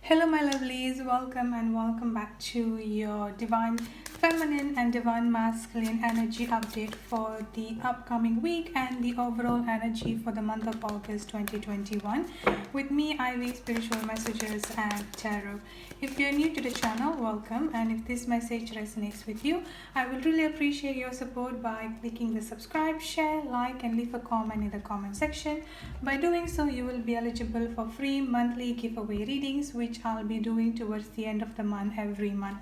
Hello, my lovelies. Welcome and welcome back to your Divine Feminine and Divine Masculine energy update for the upcoming week and the overall energy for the month of August 2021. With me, Ivy, Spiritual Messages and Tarot. If you're new to the channel, welcome. And if this message resonates with you, I would really appreciate your support by clicking the subscribe, share, like, and leave a comment in the comment section. By doing so, you will be eligible for free monthly giveaway readings, which I'll be doing towards the end of the month every month.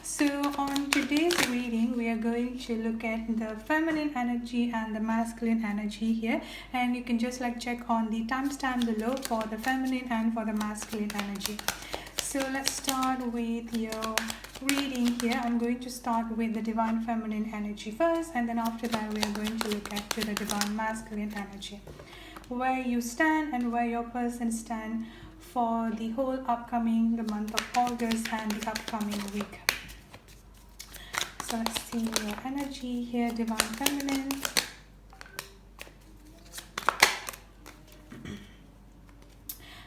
So on today's reading, we are going to look at the feminine energy and the masculine energy here, and you can just check on the timestamp below for the feminine and for the masculine energy. So let's start with your reading here. I'm going to start with the divine feminine energy first, and then after that we are going to look at the divine masculine energy, where you stand and where your person stand for the whole upcoming the month of August and the upcoming week. So let's see your energy here, divine feminine.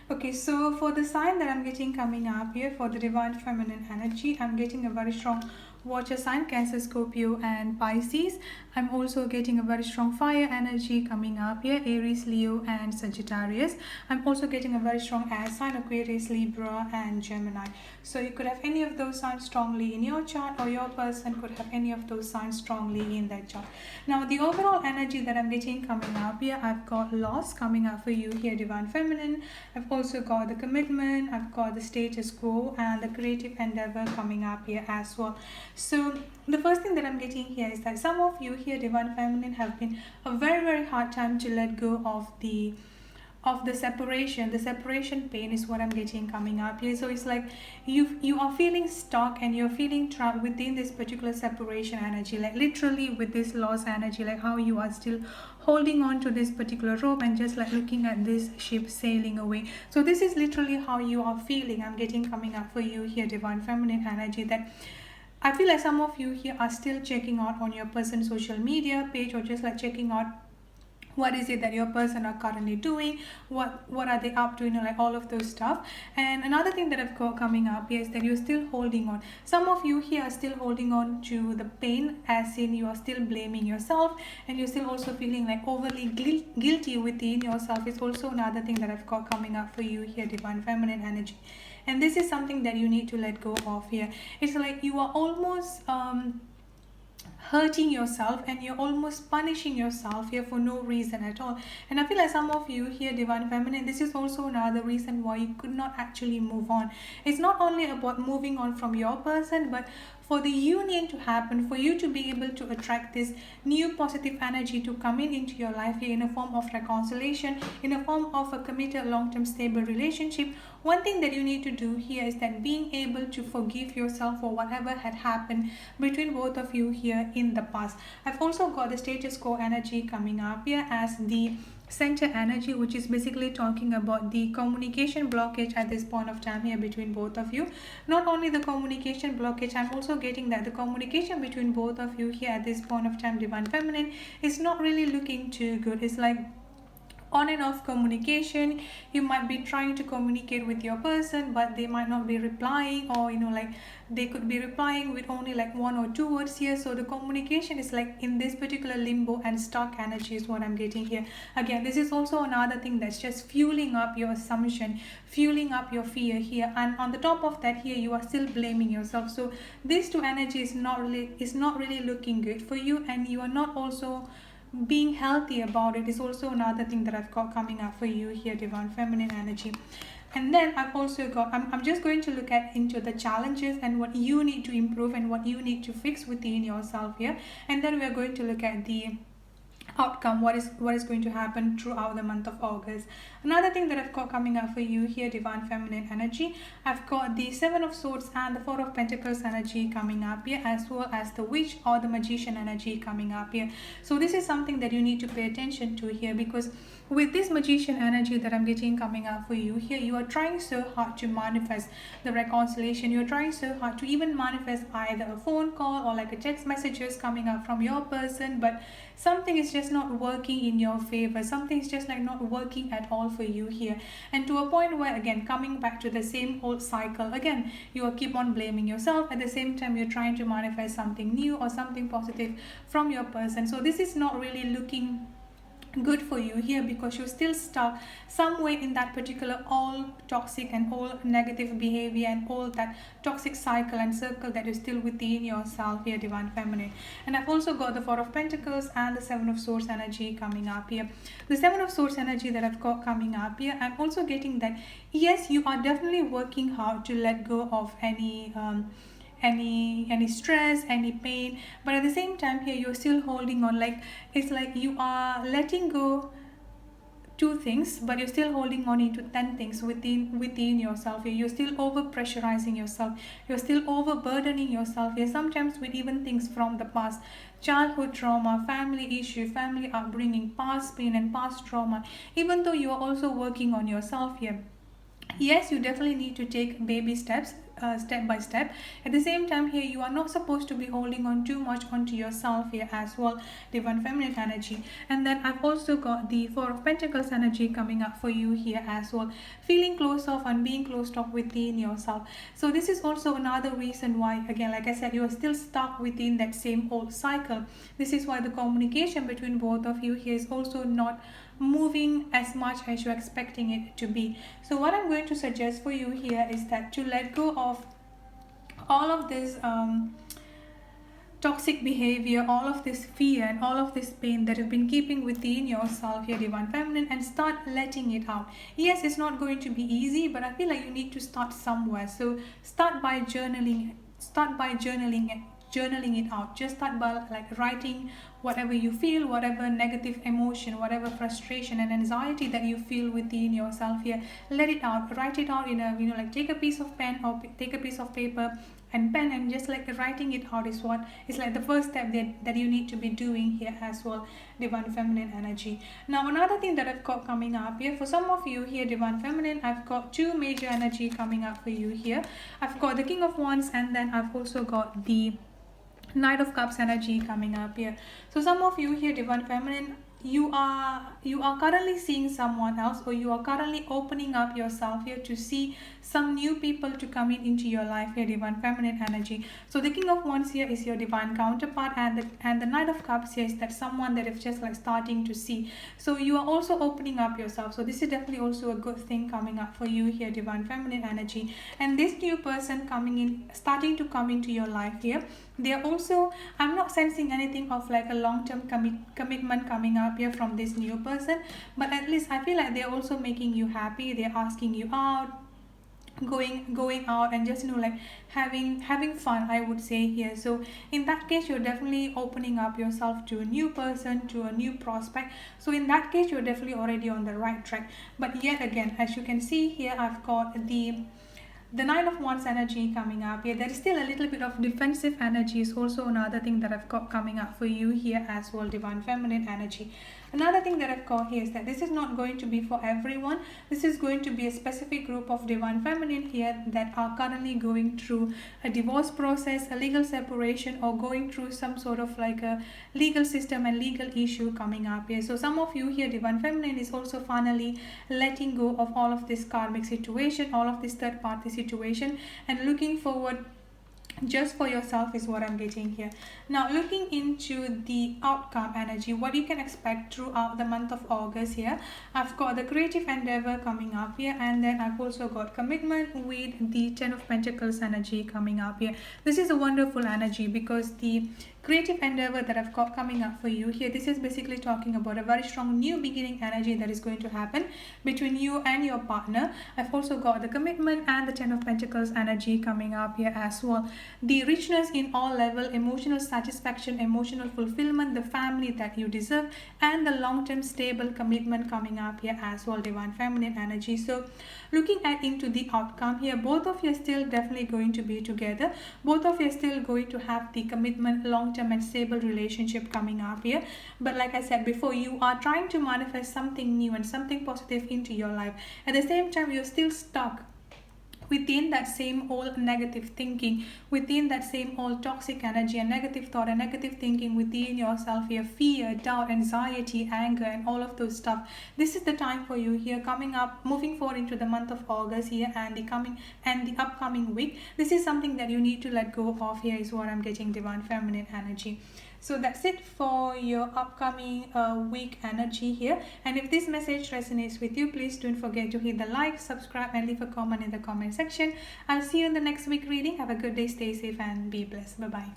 Okay, so for the sign that I'm getting coming up here for the divine feminine energy, I'm getting a very strong water sign, Cancer, Scorpio and Pisces. I'm also getting a very strong fire energy coming up here, Aries, Leo and Sagittarius. I'm also getting a very strong air sign, Aquarius, Libra and Gemini. So you could have any of those signs strongly in your chart, or your person could have any of those signs strongly in their chart. Now the overall energy that I'm getting coming up here, I've got loss coming up for you here, divine feminine. I've also got the commitment, I've got the status quo and the creative endeavor coming up here as well. So the first thing that I'm getting here is that some of you here, divine feminine, have been a very hard time to let go of the separation. The separation pain is what I'm getting coming up here. So it's like you are feeling stuck and you're feeling trapped within this particular separation energy, like literally with this loss energy, like how you are still holding on to this particular rope and just looking at this ship sailing away. So this is literally how you are feeling. I'm getting coming up for you here, divine feminine energy, that I feel like some of you here are still checking out on your person's social media page, or just checking out what is it that your person are currently doing, what are they up to, all of those stuff. And another thing that I've got coming up here is that you're still holding on. Some of you here are still holding on to the pain, as in you are still blaming yourself, and you're still also feeling overly guilty within yourself. It's also another thing that I've got coming up for you here, divine feminine energy. And this is something that you need to let go of here. It's like you are almost hurting yourself and you're almost punishing yourself here for no reason at all. And I feel like some of you here, divine feminine, this is also another reason why you could not actually move on. It's not only about moving on from your person, but for the union to happen, for you to be able to attract this new positive energy to come into your life here in a form of reconciliation, in a form of a committed long-term stable relationship. One thing that you need to do here is that being able to forgive yourself for whatever had happened between both of you here in the past. I've also got the status quo energy coming up here as the center energy, which is basically talking about the communication blockage at this point of time here between both of you. Not only the communication blockage, I'm also getting that the communication between both of you here at this point of time, divine feminine, is not really looking too good. It's like on and off communication. You might be trying to communicate with your person, but they might not be replying, or they could be replying with only one or two words here. So the communication is in this particular limbo and stuck energy is what I'm getting here. Again, this is also another thing that's just fueling up your assumption, fueling up your fear here, and on the top of that here you are still blaming yourself. So these two energies is not really looking good for you, and you are not also being healthy about it. Is also another thing that I've got coming up for you here, divine feminine energy. And then I've also got, I'm just going to look at into the challenges and what you need to improve and what you need to fix within yourself here. And then we're going to look at the outcome, what is going to happen throughout the month of August. Another thing that I've got coming up for you here, divine feminine energy, I've got the Seven of Swords and the Four of Pentacles energy coming up here, as well as the Witch or the Magician energy coming up here. So this is something that you need to pay attention to here, because with this magician energy that I'm getting coming up for you here, you are trying so hard to manifest the reconciliation. You're trying so hard to even manifest either a phone call or like a text messages coming up from your person, but something is just not working in your favor. Something is just like not working at all for you here, and to a point where, again, coming back to the same old cycle again, you will keep on blaming yourself. At the same time, you're trying to manifest something new or something positive from your person. So this is not really looking good for you here, because you're still stuck somewhere in that particular all toxic and all negative behavior and all that toxic cycle and circle that is still within yourself here, divine feminine. And I've also got the Four of Pentacles and the Seven of Swords energy coming up here. The Seven of Swords energy that I've got coming up here, I'm also getting that yes, you are definitely working hard to let go of any stress, any pain, but at the same time here you're still holding on. Like it's like you are letting go 2 things, but you're still holding on into 10 things within yourself here. You're still over pressurizing yourself, you're still overburdening yourself here, sometimes with even things from the past, childhood trauma, family issue, family upbringing, past pain and past trauma. Even though you are also working on yourself here, yes, you definitely need to take baby steps, step by step. At the same time here, you are not supposed to be holding on too much onto yourself here as well, divine feminine energy. And then I've also got the Four of Pentacles energy coming up for you here as well, feeling closed off and being closed off within yourself. So this is also another reason why, again, like I said, you are still stuck within that same old cycle. This is why the communication between both of you here is also not moving as much as you're expecting it to be. So what I'm going to suggest for you here is that to let go of all of this toxic behavior, all of this fear and all of this pain that you've been keeping within yourself here, divine feminine, and start letting it out. Yes, it's not going to be easy, but I feel like you need to start somewhere. So start by journaling it out. Just start by like writing whatever you feel, whatever negative emotion, whatever frustration and anxiety that you feel within yourself here. Let it out, write it out in a, like take a piece of pen or take a piece of paper and pen, and just like writing it out is what is like the first step that you need to be doing here as well, divine feminine energy. Now another thing that I've got coming up here for some of you here, divine feminine, I've got 2 major energy coming up for you here. I've got the King of Wands, and then I've also got the Knight of Cups energy coming up here. So some of you here, divine feminine, you are currently seeing someone else, or you are currently opening up yourself here to see some new people to come into your life here, divine feminine energy. So the King of Wands here is your divine counterpart, and the Knight of Cups here is that someone that is just like starting to see. So you are also opening up yourself. So this is definitely also a good thing coming up for you here, divine feminine energy. And this new person coming in, starting to come into your life here, they are also, I'm not sensing anything of like a long-term commitment coming up here from this new person, but at least I feel like they're also making you happy. They're asking you out, going out, and just like having fun, I would say here. So in that case, you're definitely opening up yourself to a new person, to a new prospect. So in that case, you're definitely already on the right track. But yet again, as you can see here, I've got the Nine of Wands energy coming up here. There is still a little bit of defensive energy is also another thing that I've got coming up for you here as well, divine feminine energy. Another thing that I've got here is that this is not going to be for everyone. This is going to be a specific group of divine feminine here that are currently going through a divorce process, a legal separation, or going through some sort of like a legal system and legal issue coming up here. So some of you here, divine feminine, is also finally letting go of all of this karmic situation, all of this third party situation, and looking forward just for yourself is what I'm getting here. Now looking into the outcome energy, what you can expect throughout the month of August here, I've got the creative endeavor coming up here, and then I've also got commitment with the 10 of Pentacles energy coming up here. This is a wonderful energy because the creative endeavor that I've got coming up for you here, this is basically talking about a very strong new beginning energy that is going to happen between you and your partner. I've also got the commitment and the 10 of Pentacles energy coming up here as well. The richness in all level, emotional satisfaction, emotional fulfillment, the family that you deserve, and the long-term stable commitment coming up here as well, divine feminine energy. So looking at into the outcome here, both of you are still definitely going to be together. Both of you are still going to have the commitment, long-term long-term and stable relationship coming up here. But like I said before, you are trying to manifest something new and something positive into your life. At the same time, you're still stuck within that same old negative thinking, within that same old toxic energy and negative thought and negative thinking within yourself here, fear, doubt, anxiety, anger, and all of those stuff. This is the time for you here coming up, moving forward into the month of August here and the upcoming week. This is something that you need to let go of here, is what I'm getting, divine feminine energy. So that's it for your upcoming week energy here. And if this message resonates with you, please don't forget to hit the like, subscribe, and leave a comment in the comment section. I'll see you in the next week reading. Have a good day, stay safe, and be blessed. Bye-bye.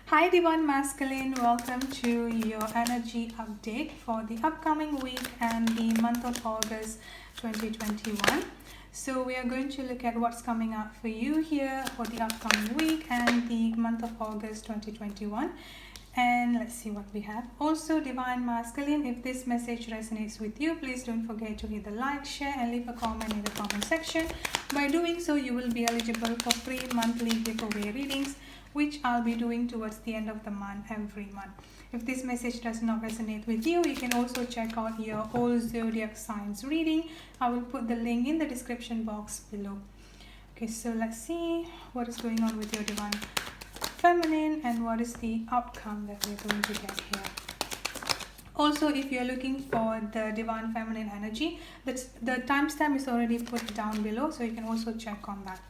Hi Divine Masculine, welcome to your energy update for the upcoming week and the month of August 2021. So we are going to look at what's coming up for you here for the upcoming week and the month of August 2021. And let's see what we have. Also, Divine Masculine, if this message resonates with you, please don't forget to hit the like, share, and leave a comment in the comment section. By doing so, you will be eligible for free monthly giveaway readings, which I'll be doing towards the end of the month every month. If this message does not resonate with you, you can also check out your whole zodiac signs reading. I will put the link in the description box below. Okay, so let's see what is going on with your divine feminine and what is the outcome that we're going to get here. Also, if you're looking for the divine feminine energy, the timestamp is already put down below, so you can also check on that.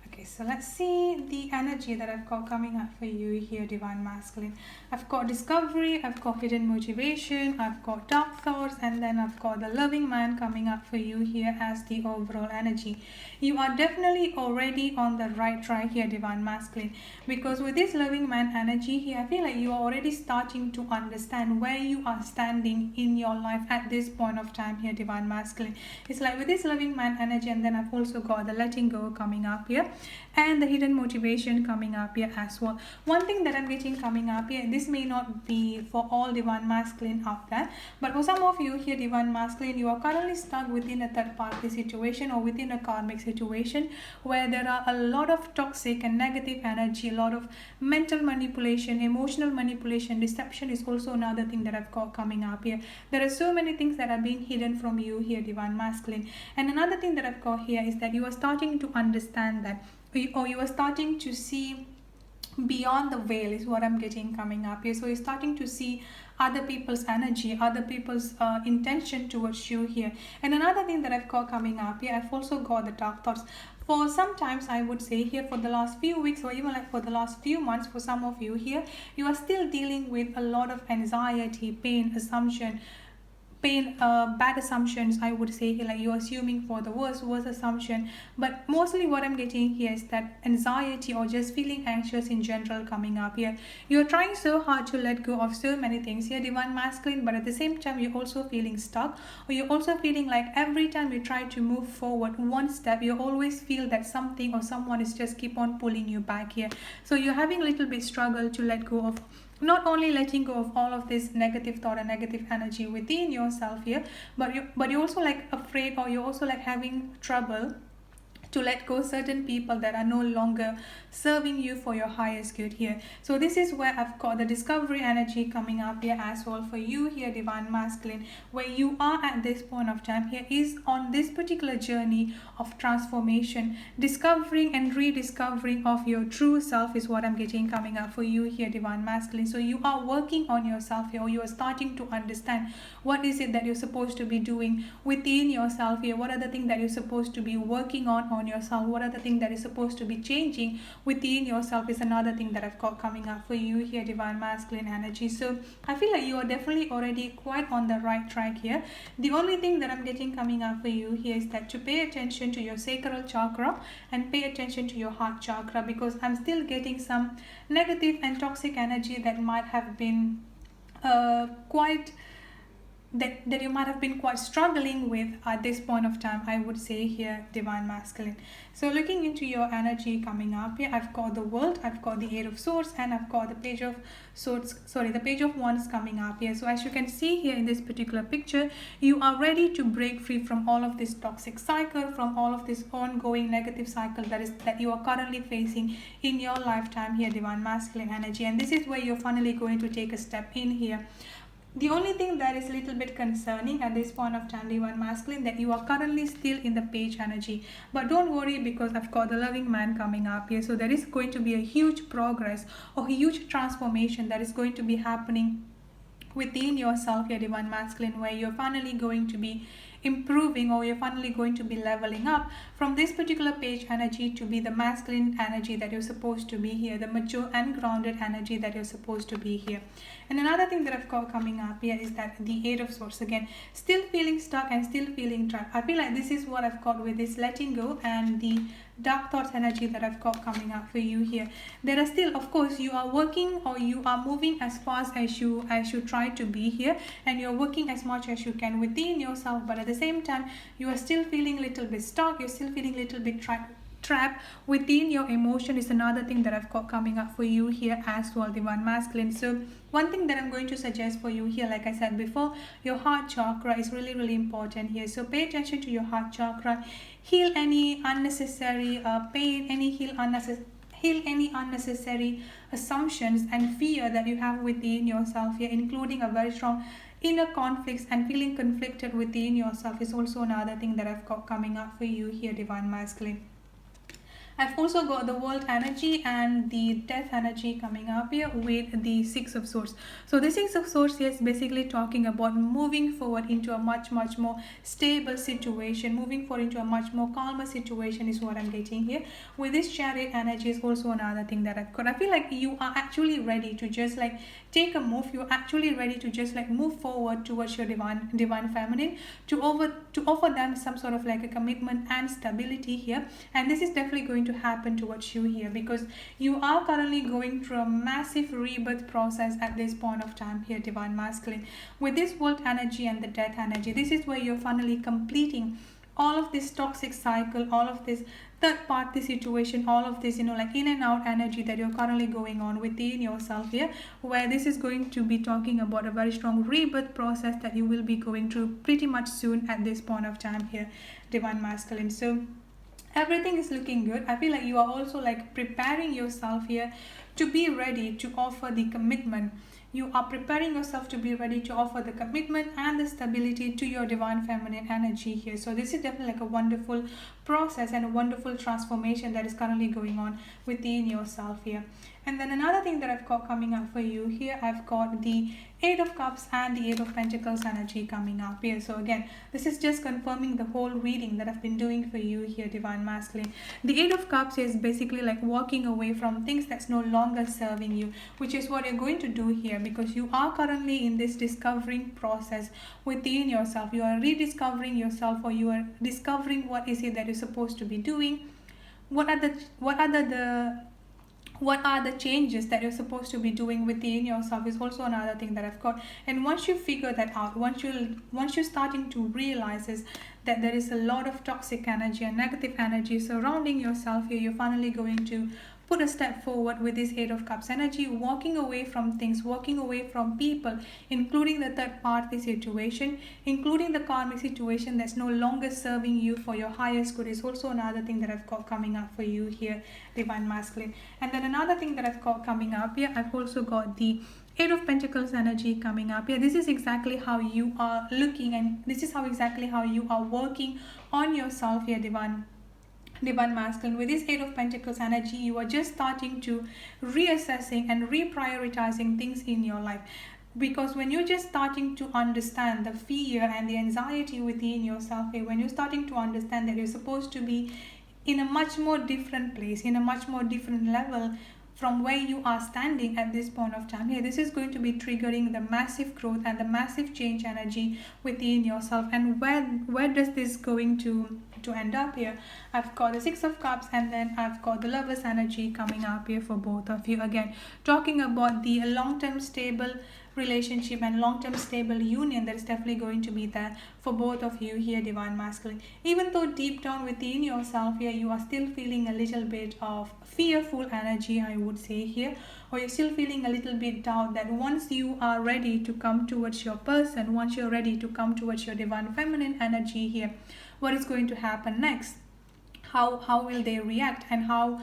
Okay, so let's see the energy that I've got coming up for you here, Divine Masculine. I've got discovery, I've got hidden motivation, I've got dark thoughts, and then I've got the loving man coming up for you here as the overall energy. You are definitely already on the right track here, Divine Masculine, because with this loving man energy here, I feel like you are already starting to understand where you are standing in your life at this point of time here, Divine Masculine. It's like with this loving man energy, and then I've also got the letting go coming up here and the hidden motivation coming up here as well. One thing that I'm getting coming up here, this may not be for all Divine Masculine out there, but for some of you here, Divine Masculine, you are currently stuck within a third party situation or within a karmic situation where there are a lot of toxic and negative energy, a lot of mental manipulation, emotional manipulation, deception is also another thing that I've got coming up here. There are so many things that are being hidden from you here, Divine Masculine. And another thing that I've got here is that you are starting to understand that, or you are starting to see beyond the veil, is what I'm getting coming up here. So you're starting to see other people's energy, other people's intention towards you here. And another thing that I've got coming up here, I've also got the dark thoughts. For sometimes I would say here for the last few weeks or even like for the last few months, for some of you here, you are still dealing with a lot of anxiety, pain, bad assumptions, I would say here, like you're assuming for the worst assumption. But mostly what I'm getting here is that anxiety or just feeling anxious in general coming up here. You're trying so hard to let go of so many things here, Divine Masculine, but at the same time you're also feeling stuck, or you're also feeling like every time you try to move forward one step, you always feel that something or someone is just keep on pulling you back here. So you're having a little bit struggle to let go of, not only letting go of all of this negative thought and negative energy within yourself here, but you're also like afraid, or you're also like having trouble to let go certain people that are no longer serving you for your highest good here. So this is where I've got the discovery energy coming up here as well for you here, Divine Masculine, where you are at this point of time here is on this particular journey of transformation, discovering and rediscovering of your true self is what I'm getting coming up for you here, Divine Masculine. So you are working on yourself here, or you are starting to understand what is it that you're supposed to be doing within yourself here, what are the things that you're supposed to be working on yourself, what are the things that is supposed to be changing within yourself is another thing that I've got coming up for you here, Divine Masculine energy. So I feel like you are definitely already quite on the right track here. The only thing that I'm getting coming up for you here is that to pay attention to your sacral chakra and pay attention to your heart chakra, because I'm still getting some negative and toxic energy that might have been quite that you might have been quite struggling with at this point of time, I would say here, divine masculine. So looking into your energy coming up here, I've got the World, I've got the Eight of Swords, and I've got the Page of Swords, sorry, the Page of Wands coming up here. So as you can see here in this particular picture, you are ready to break free from all of this toxic cycle, from all of this ongoing negative cycle that you are currently facing in your lifetime here, divine masculine energy. And this is where you're finally going to take a step in here. The only thing that is a little bit concerning at this point of time, divine masculine, that you are currently still in the Page energy. But don't worry, because I've got the Loving Man coming up here. So there is going to be a huge progress or huge transformation that is going to be happening within yourself, your divine masculine, where you're finally going to be improving, or you're finally going to be leveling up from this particular Page energy to be the masculine energy that you're supposed to be here, the mature and grounded energy that you're supposed to be here. And another thing that I've got coming up here is that the Eight of Swords, again, still feeling stuck and still feeling trapped. I feel like this is what I've got with this letting go and the dark thoughts energy that I've got coming up for you here. There are still, of course, you are working, or you are moving as fast as you try to be here, and you're working as much as you can within yourself, but at the same time you are still feeling a little bit stuck, you're still feeling a little bit trapped within your emotion is another thing that I've got coming up for you here as well, divine masculine. So one thing that I'm going to suggest for you here, like I said before, your heart chakra is really important here. So pay attention to your heart chakra, heal any unnecessary pain, heal any unnecessary assumptions and fear that you have within yourself here, including a very strong inner conflicts and feeling conflicted within yourself is also another thing that I've got coming up for you here, divine masculine. I've also got the World energy and the Death energy coming up here with the Six of Swords. So the Six of Swords here is basically talking about moving forward into a much more stable situation, moving forward into a much more calmer situation is what I'm getting here. With this Chariot energy is also another thing that I've got. I feel like you are actually ready to just like take a move. You're actually ready to just like move forward towards your divine feminine, to offer them some sort of like a commitment and stability here. And this is definitely going to happen towards you here, because you are currently going through a massive rebirth process at this point of time here, divine masculine. With this World energy and the Death energy, this is where you're finally completing all of this toxic cycle, all of this third party situation, all of this, like in and out energy that you're currently going on within yourself here, where this is going to be talking about a very strong rebirth process that you will be going through pretty much soon at this point of time here, divine masculine. So everything is looking good. I feel like you are also like preparing yourself here to be ready to offer the commitment. You are preparing yourself to be ready to offer the commitment and the stability to your divine feminine energy here. So this is definitely like a wonderful process and a wonderful transformation that is currently going on within yourself here. And then another thing that I've got coming up for you here, I've got the Eight of Cups and the Eight of Pentacles energy coming up here. So again, this is just confirming the whole reading that I've been doing for you here, divine masculine. The Eight of Cups is basically like walking away from things that's no longer serving you, which is what you're going to do here, because you are currently in this discovering process within yourself. You are rediscovering yourself, or you are discovering what is it that you're supposed to be doing. What are the changes that you're supposed to be doing within yourself is also another thing that I've got. And once you figure that out, once you're starting to realize is that there is a lot of toxic energy and negative energy surrounding yourself here, you're finally going to put a step forward with this Eight of Cups energy, walking away from things, walking away from people, including the third party situation, including the karmic situation that's no longer serving you for your highest good is also another thing that I've got coming up for you here, divine masculine. And then another thing that I've got coming up here, I've also got the Eight of Pentacles energy coming up here. This is exactly how you are looking, and this is how exactly how you are working on yourself here, divine masculine. With this Eight of Pentacles energy, you are just starting to reassessing and reprioritizing things in your life, because when you're just starting to understand the fear and the anxiety within yourself here, when you're starting to understand that you're supposed to be in a much more different place, in a much more different level from where you are standing at this point of time here, this is going to be triggering the massive growth and the massive change energy within yourself. And where does this going to end up here? I've got the Six of Cups, and then I've got the Lovers energy coming up here for both of you. Again, talking about the long-term stable relationship and long-term stable union that is definitely going to be there for both of you here, divine masculine. Even though deep down within yourself here, you are still feeling a little bit of fearful energy, I would say here, or you're still feeling a little bit doubt that once you are ready to come towards your person, once you're ready to come towards your divine feminine energy here, what is going to happen next? How will they react, and how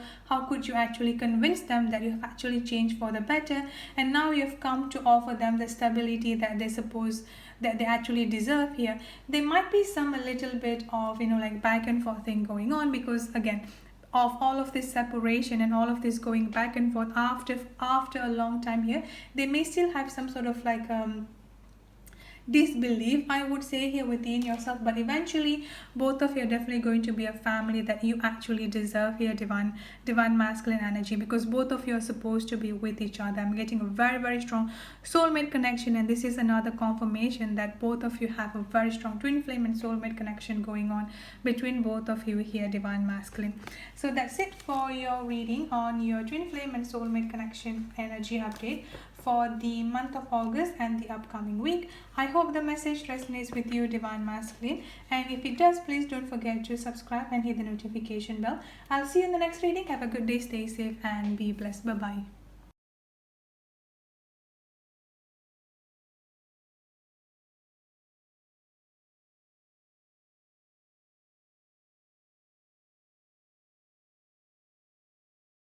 could you actually convince them that you have actually changed for the better, and now you've come to offer them the stability that they suppose that they actually deserve here. There might be some a little bit of, you know, like back and forth thing going on, because again, of all of this separation and all of this going back and forth after a long time here, they may still have some sort of like disbelief, I would say, here within yourself, but eventually both of you are definitely going to be a family that you actually deserve here, divine masculine energy, because both of you are supposed to be with each other. I'm getting a very strong soulmate connection, and this is another confirmation that both of you have a very strong twin flame and soulmate connection going on between both of you here, divine masculine. So that's it for your reading on your twin flame and soulmate connection energy update for the month of August and the upcoming week. I hope the message resonates with you, divine masculine, and if it does, please don't forget to subscribe and hit the notification bell. I'll see you in the next reading. Have a good day, stay safe and be blessed. Bye bye.